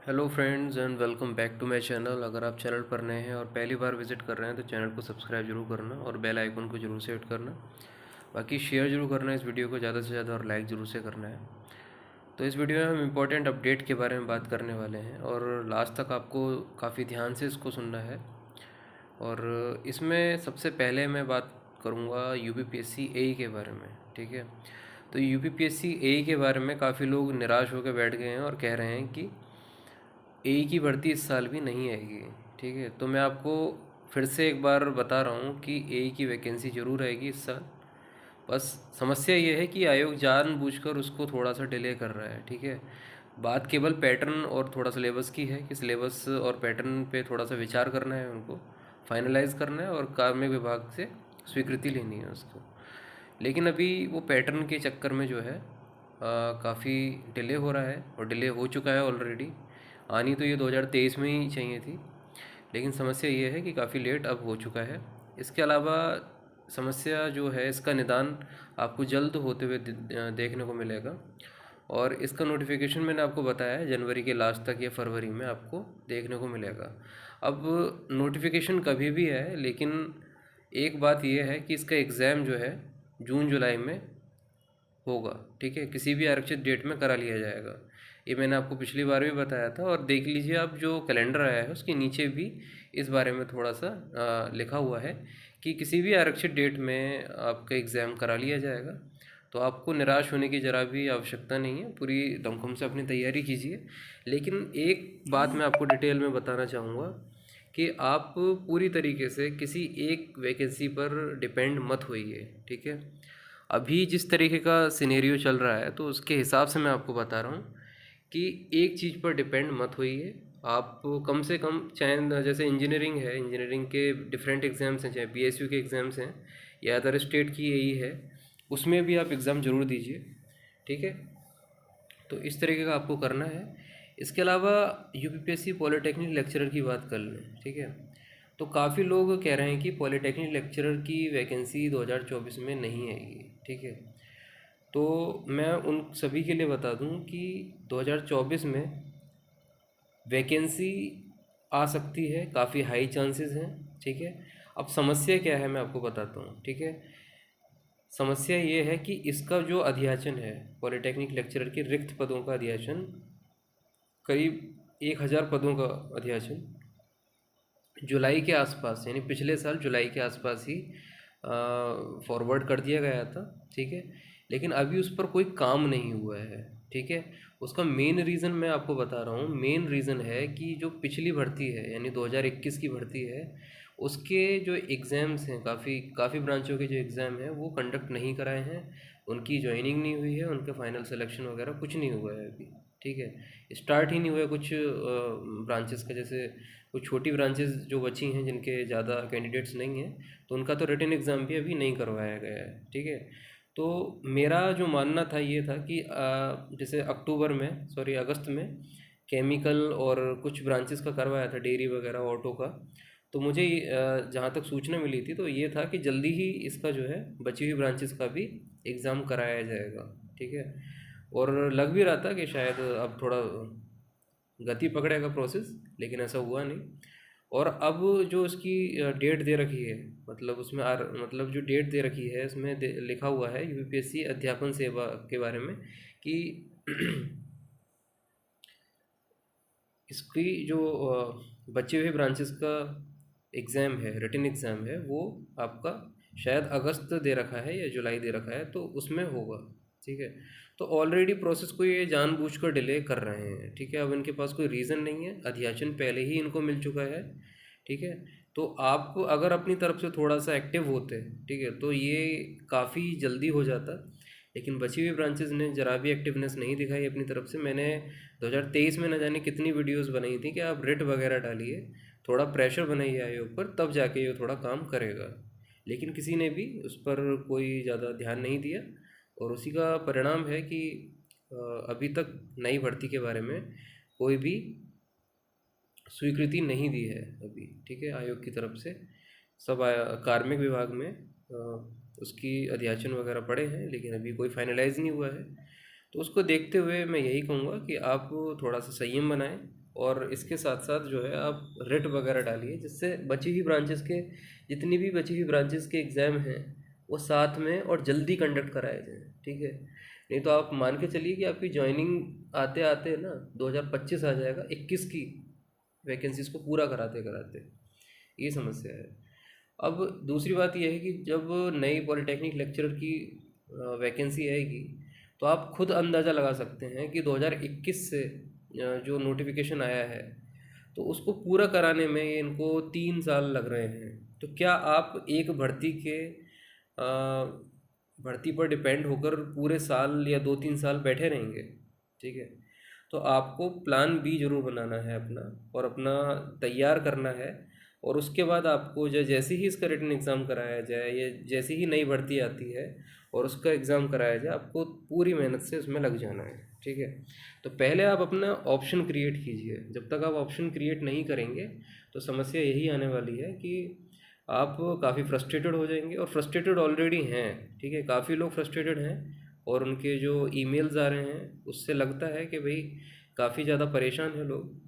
Hello friends and welcome back to my channel. अगर आप channel पर नए हैं और पहली बार विजिट कर रहे हैं तो चैनल को सब्सक्राइब जरूर करना और बेल आइकन को जरूर से हिट करना। बाकी शेयर जरूर करना इस वीडियो को ज़्यादा से ज़्यादा और लाइक ज़रूर से करना है। तो इस वीडियो में हम इम्पोर्टेंट अपडेट के बारे में बात करने वाले हैं और लास्ट तक आपको काफ़ी ध्यान से इसको सुनना है। और इसमें सबसे पहले मैं बात करूँगा यूपीपीएससी एई के बारे में। ठीक है, तो यूपीपीएससी एई के बारे में काफ़ी लोग निराश होकर बैठ गए हैं और कह रहे हैं कि एई की भर्ती इस साल भी नहीं आएगी। ठीक है, तो मैं आपको फिर से एक बार बता रहा हूँ कि एई की वैकेंसी ज़रूर आएगी इस साल। बस समस्या ये है कि आयोग जानबूझकर उसको थोड़ा सा डिले कर रहा है। ठीक है, बात केवल पैटर्न और थोड़ा सिलेबस की है कि सिलेबस और पैटर्न पे थोड़ा सा विचार करना है, उनको फाइनलाइज करना है और कार्मिक विभाग से स्वीकृति लेनी है उसको। लेकिन अभी वो पैटर्न के चक्कर में जो है काफ़ी डिले हो रहा है और डिले हो चुका है ऑलरेडी। आनी तो ये 2023 में ही चाहिए थी, लेकिन समस्या ये है कि काफ़ी लेट अब हो चुका है। इसके अलावा समस्या जो है इसका निदान आपको जल्द होते हुए देखने को मिलेगा और इसका नोटिफिकेशन मैंने आपको बताया है जनवरी के लास्ट तक या फरवरी में आपको देखने को मिलेगा। अब नोटिफिकेशन कभी भी है, लेकिन एक बात यह है कि इसका एग्ज़ाम जो है जून जुलाई में होगा। ठीक है, किसी भी आरक्षित डेट में करा लिया जाएगा। ये मैंने आपको पिछली बार भी बताया था और देख लीजिए आप जो कैलेंडर आया है उसके नीचे भी इस बारे में थोड़ा सा लिखा हुआ है कि किसी भी आरक्षित डेट में आपका एग्ज़ाम करा लिया जाएगा। तो आपको निराश होने की ज़रा भी आवश्यकता नहीं है, पूरी दमखम से अपनी तैयारी कीजिए। लेकिन एक बात मैं आपको डिटेल में बताना चाहूँगा कि आप पूरी तरीके से किसी एक वैकेंसी पर डिपेंड मत होइए। ठीक है, अभी जिस तरीके का सिनेरियो चल रहा है तो उसके हिसाब से मैं आपको बता रहा हूँ कि एक चीज़ पर डिपेंड मत होइए। आप कम से कम, चाहे जैसे इंजीनियरिंग है, इंजीनियरिंग के डिफरेंट एग्ज़ाम्स हैं, चाहे बीएसयू के एग्ज़ाम्स हैं या अदर स्टेट की यही है, उसमें भी आप एग्ज़ाम ज़रूर दीजिए। ठीक है, तो इस तरीके का आपको करना है। इसके अलावा यूपीपीएससी पॉलिटेक्निक लेक्चरर की बात कर लें। ठीक है, तो काफ़ी लोग कह रहे हैं कि पॉलिटेक्निक लेक्चरर की वैकेंसी 2024 में नहीं आएगी। ठीक है, तो मैं उन सभी के लिए बता दूं कि 2024 में वैकेंसी आ सकती है, काफ़ी हाई चांसेस हैं। ठीक है, अब समस्या क्या है मैं आपको बताता हूँ। ठीक है, समस्या ये है कि इसका जो अध्याचन है, पॉलिटेक्निक लेक्चरर के रिक्त पदों का अध्याचन, करीब 1000 पदों का अध्याचन जुलाई के आसपास, यानी पिछले साल जुलाई के आसपास ही फॉरवर्ड कर दिया गया था। ठीक है, लेकिन अभी उस पर कोई काम नहीं हुआ है। ठीक है, उसका मेन रीज़न मैं आपको बता रहा हूँ। मेन रीज़न है कि जो पिछली भर्ती है यानी 2021 की भर्ती है, उसके जो एग्ज़ाम्स हैं, काफ़ी काफ़ी ब्रांचों के जो एग्ज़ाम हैं वो कंडक्ट नहीं कराए हैं, उनकी ज्वाइनिंग नहीं हुई है, उनका फाइनल सिलेक्शन वगैरह कुछ नहीं हुआ है अभी। ठीक है, स्टार्ट ही नहीं हुआ है कुछ ब्रांचेस का। जैसे कुछ छोटी ब्रांचेस जो बची हैं जिनके ज़्यादा कैंडिडेट्स नहीं हैं, तो उनका तो रिटन एग्ज़ाम भी अभी नहीं करवाया गया है। ठीक है, तो मेरा जो मानना था ये था कि जैसे अगस्त में केमिकल और कुछ ब्रांचेस का करवाया था, डेयरी वगैरह, ऑटो का। तो मुझे जहाँ तक सूचना मिली थी तो ये था कि जल्दी ही इसका जो है बची हुई ब्रांचेस का भी एग्ज़ाम कराया जाएगा। ठीक है, और लग भी रहा था कि शायद अब थोड़ा गति पकड़ेगा प्रोसेस, लेकिन ऐसा हुआ नहीं। और अब जो उसकी डेट दे रखी है, मतलब उसमें मतलब जो डेट दे रखी है उसमें लिखा हुआ है यूपीएससी अध्यापन सेवा के बारे में कि इसकी जो बचे हुए ब्रांचेस का एग्ज़ाम है, रिटन एग्ज़ाम है, वो आपका शायद अगस्त दे रखा है या जुलाई दे रखा है, तो उसमें होगा। ठीक है, तो ऑलरेडी प्रोसेस को ये जानबूझकर डिले कर रहे हैं। ठीक है, अब इनके पास कोई रीज़न नहीं है, अध्याचन पहले ही इनको मिल चुका है। ठीक है, तो आप अगर अपनी तरफ से थोड़ा सा एक्टिव होते, ठीक है, तो ये काफ़ी जल्दी हो जाता। लेकिन बची हुई ब्रांचेस ने ज़रा भी एक्टिवनेस नहीं दिखाई अपनी तरफ से। मैंने 2023 में न जाने कितनी वीडियोस बनाई थी कि आप रिट वगैरह डालिए, थोड़ा प्रेशर बनाइए आयोग पर, तब जाके ये थोड़ा काम करेगा। लेकिन किसी ने भी उस पर कोई ज़्यादा ध्यान नहीं दिया और उसी का परिणाम है कि अभी तक नई भर्ती के बारे में कोई भी स्वीकृति नहीं दी है अभी। ठीक है, आयोग की तरफ से सब कार्मिक विभाग में उसकी अध्याचन वगैरह पड़े हैं, लेकिन अभी कोई फाइनलाइज नहीं हुआ है। तो उसको देखते हुए मैं यही कहूँगा कि आप थोड़ा सा संयम बनाएं और इसके साथ साथ जो है आप रेट वगैरह डालिए, जिससे बची हुई ब्रांचेस के, जितनी भी बची हुई ब्रांचेस के एग्ज़ाम हैं वो साथ में और जल्दी कंडक्ट कराए जाएँ, ठीक है। नहीं तो आप मान के चलिए कि आपकी जॉइनिंग आते आते ना 2025 आ जाएगा, 21 की वैकेंसीज़ को पूरा कराते कराते, ये समस्या है। अब दूसरी बात यह है कि जब नई पॉलिटेक्निक लेक्चरर की वैकेंसी आएगी तो आप खुद अंदाज़ा लगा सकते हैं कि 2021 से जो नोटिफिकेशन आया है तो उसको पूरा कराने में इनको 3 साल लग रहे हैं। तो क्या आप एक भर्ती के भर्ती पर डिपेंड होकर पूरे साल या 2-3 साल बैठे रहेंगे? ठीक है। तो आपको प्लान बी जरूर बनाना है अपना, और अपना तैयार करना है। और उसके बाद आपको जैसे ही इसका रिटन एग्ज़ाम कराया जाए या जैसी ही नई भर्ती आती है और उसका एग्ज़ाम कराया जाए, आपको पूरी मेहनत से उसमें लग जाना है, ठीक है। तो पहले आप अपना ऑप्शन क्रिएट कीजिए। जब तक आप ऑप्शन क्रिएट नहीं करेंगे तो समस्या यही आने वाली है कि आप काफ़ी फ्रस्ट्रेटेड हो जाएंगे, और फ्रस्ट्रेटेड ऑलरेडी हैं, ठीक है। काफ़ी लोग फ्रस्ट्रेटेड हैं और उनके जो ईमेल्स आ रहे हैं उससे लगता है कि भाई काफ़ी ज़्यादा परेशान हैं लोग,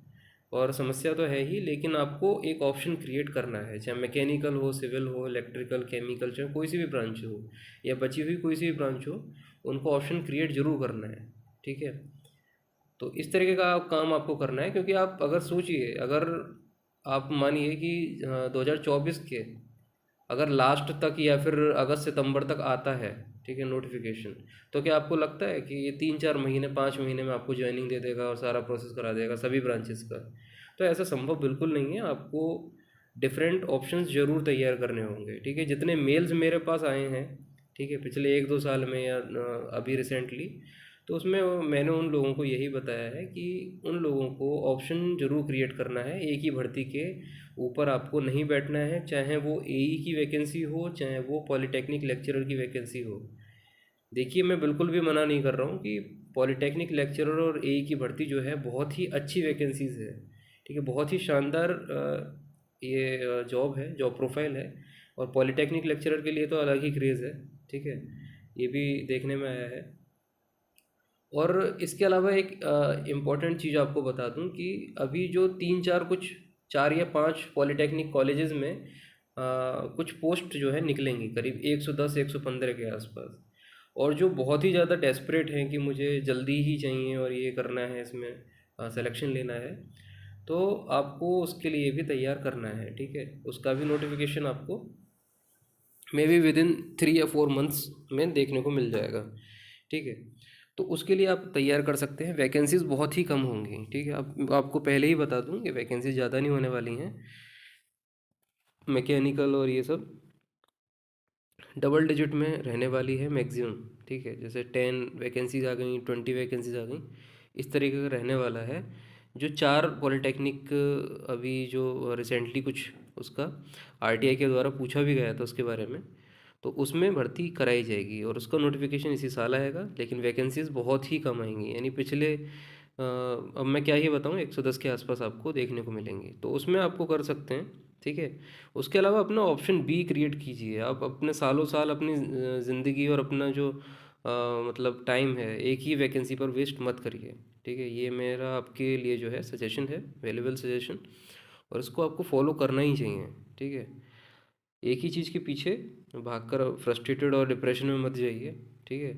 और समस्या तो है ही। लेकिन आपको एक ऑप्शन क्रिएट करना है, चाहे मैकेनिकल हो, सिविल हो, इलेक्ट्रिकल, केमिकल, चाहे कोई सी भी ब्रांच हो या बची हुई कोई सी भी ब्रांच हो, उनको ऑप्शन क्रिएट ज़रूर करना है, ठीक है। तो इस तरीके का काम आपको करना है, क्योंकि आप अगर सोचिए, अगर आप मानिए कि 2024 के अगर लास्ट तक या फिर अगस्त सितंबर तक आता है, ठीक है, नोटिफिकेशन, तो क्या आपको लगता है कि ये 3-4 महीने 5 महीने में आपको ज्वाइनिंग दे देगा और सारा प्रोसेस करा देगा सभी ब्रांचेस का? तो ऐसा संभव बिल्कुल नहीं है। आपको डिफरेंट ऑप्शंस ज़रूर तैयार करने होंगे, ठीक है। जितने मेल्स मेरे पास आए हैं, ठीक है, पिछले 1-2 साल में या अभी रिसेंटली, तो उसमें मैंने उन लोगों को यही बताया है कि उन लोगों को ऑप्शन ज़रूर क्रिएट करना है। एक ही भर्ती के ऊपर आपको नहीं बैठना है, चाहे वो एई की वैकेंसी हो, चाहे वो पॉलिटेक्निक लेक्चरर की वैकेंसी हो। देखिए, मैं बिल्कुल भी मना नहीं कर रहा हूँ कि पॉलिटेक्निक लेक्चरर और एई की भर्ती जो है बहुत ही अच्छी वैकेंसीज़ है, ठीक है, बहुत ही शानदार ये जॉब है, जॉब प्रोफाइल है। और पॉलिटेक्निक लेक्चरर के लिए तो अलग ही क्रेज़ है, ठीक है, ये भी देखने में आया है। और इसके अलावा एक इम्पॉर्टेंट चीज़ आपको बता दूं कि अभी जो 4 या 5 पॉलिटेक्निक कॉलेजेस में कुछ पोस्ट जो है निकलेंगी, करीब 110-115 के आसपास। और जो बहुत ही ज़्यादा डेस्परेट हैं कि मुझे जल्दी ही चाहिए और ये करना है, इसमें सिलेक्शन लेना है, तो आपको उसके लिए भी तैयार करना है, ठीक है। उसका भी नोटिफिकेशन आपको मे बी विद इन 3 या 4 मंथ्स में देखने को मिल जाएगा, ठीक है। तो उसके लिए आप तैयार कर सकते हैं। वैकेंसीज़ बहुत ही कम होंगी, ठीक है। आपको पहले ही बता दूं कि वैकेंसीज ज़्यादा नहीं होने वाली हैं। मैकेनिकल और ये सब डबल डिजिट में रहने वाली है मैक्सिमम, ठीक है। जैसे 10 वैकेंसीज आ गई, 20 वैकेंसीज आ गई, इस तरीके का रहने वाला है। जो 4 पॉलिटेक्निक अभी जो रिसेंटली कुछ उसका आरटीआई के द्वारा पूछा भी गया था उसके बारे में, तो उसमें भर्ती कराई जाएगी और उसका नोटिफिकेशन इसी साल आएगा। लेकिन वैकेंसीज़ बहुत ही कम आएंगी, यानी पिछले अब मैं क्या ही बताऊँ, 110 के आसपास आपको देखने को मिलेंगी। तो उसमें आपको कर सकते हैं, ठीक है। उसके अलावा अपना ऑप्शन बी क्रिएट कीजिए। आप अपने सालों साल अपनी ज़िंदगी और अपना जो मतलब टाइम है एक ही वैकेंसी पर वेस्ट मत करिए, ठीक है। ये मेरा आपके लिए जो है सजेशन है, वैल्यूबल सजेशन, और इसको आपको फॉलो करना ही चाहिए, ठीक है। एक ही चीज़ के पीछे भागकर फ्रस्ट्रेटेड और डिप्रेशन में मत जाइए, ठीक है।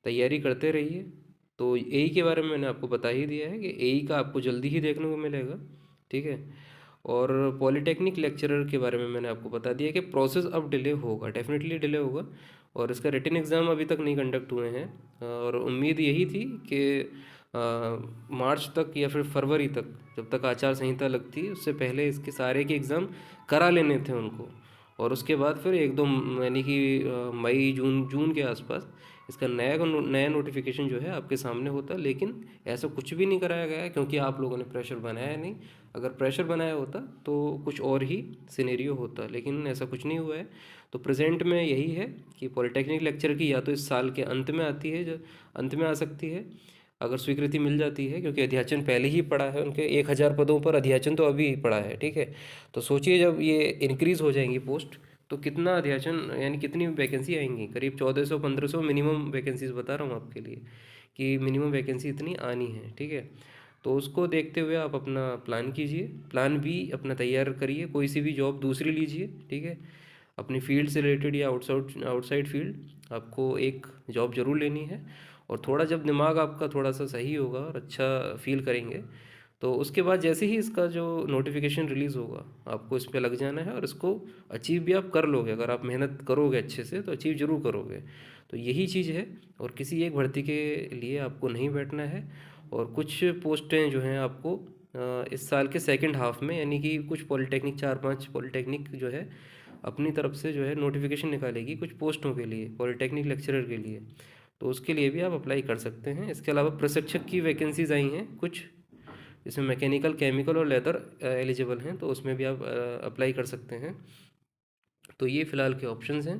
तैयारी करते रहिए। तो एई के बारे में मैंने आपको बता ही दिया है कि एई का आपको जल्दी ही देखने को मिलेगा, ठीक है। और पॉलिटेक्निक लेक्चरर के बारे में मैंने आपको बता दिया कि प्रोसेस अब डिले होगा, डेफिनेटली डिले होगा। और इसका रिटन एग्ज़ाम अभी तक नहीं कंडक्ट हुए हैं, और उम्मीद यही थी कि मार्च तक या फिर फरवरी तक, जब तक आचार संहिता लगती उससे पहले इसके सारे के एग्ज़ाम करा लेने थे उनको। और उसके बाद फिर 1-2 यानी कि मई जून जून के आसपास इसका नया नोटिफिकेशन जो है आपके सामने होता। लेकिन ऐसा कुछ भी नहीं कराया गया है, क्योंकि आप लोगों ने प्रेशर बनाया नहीं। अगर प्रेशर बनाया होता तो कुछ और ही सिनेरियो होता, लेकिन ऐसा कुछ नहीं हुआ है। तो प्रेजेंट में यही है कि पॉलिटेक्निक लेक्चर की या तो इस साल के अंत में आती है, जो अंत में आ सकती है अगर स्वीकृति मिल जाती है, क्योंकि अध्याचन पहले ही पड़ा है उनके 1000 पदों पर, अध्याचन तो अभी पड़ा है, ठीक है। तो सोचिए जब ये इंक्रीज़ हो जाएंगी पोस्ट, तो कितना अध्याचन यानी कितनी वैकेंसी आएंगी, करीब 1400-1500 मिनिमम वैकेंसीज बता रहा हूँ आपके लिए, कि मिनिमम वैकेंसी इतनी आनी है, ठीक है। तो उसको देखते हुए आप अपना प्लान कीजिए, प्लान बी अपना तैयार करिए, कोई सी भी जॉब दूसरी लीजिए, ठीक है। अपनी फील्ड से रिलेटेड या आउटसाइड फील्ड आपको एक जॉब ज़रूर लेनी है। और थोड़ा जब दिमाग आपका थोड़ा सा सही होगा और अच्छा फील करेंगे, तो उसके बाद जैसे ही इसका जो नोटिफिकेशन रिलीज़ होगा, आपको इस पे लग जाना है और इसको अचीव भी आप कर लोगे। अगर आप मेहनत करोगे अच्छे से तो अचीव ज़रूर करोगे। तो यही चीज़ है। और किसी एक भर्ती के लिए आपको नहीं बैठना है। और कुछ पोस्टें जो हैं आपको इस साल के सेकंड हाफ में, यानी कि कुछ पॉलिटेक्निक, 4-5 पॉलिटेक्निक जो है अपनी तरफ से जो है नोटिफिकेशन निकालेगी कुछ पोस्टों के लिए, पॉलिटेक्निक लेक्चरर के लिए। तो उसके लिए भी आप अप्लाई कर सकते हैं। इसके अलावा प्रशिक्षक की वैकेंसीज आई हैं कुछ, इसमें मैकेनिकल, केमिकल और लेदर एलिजिबल हैं, तो उसमें भी आप अप्लाई कर सकते हैं। तो ये फ़िलहाल के ऑप्शंस हैं।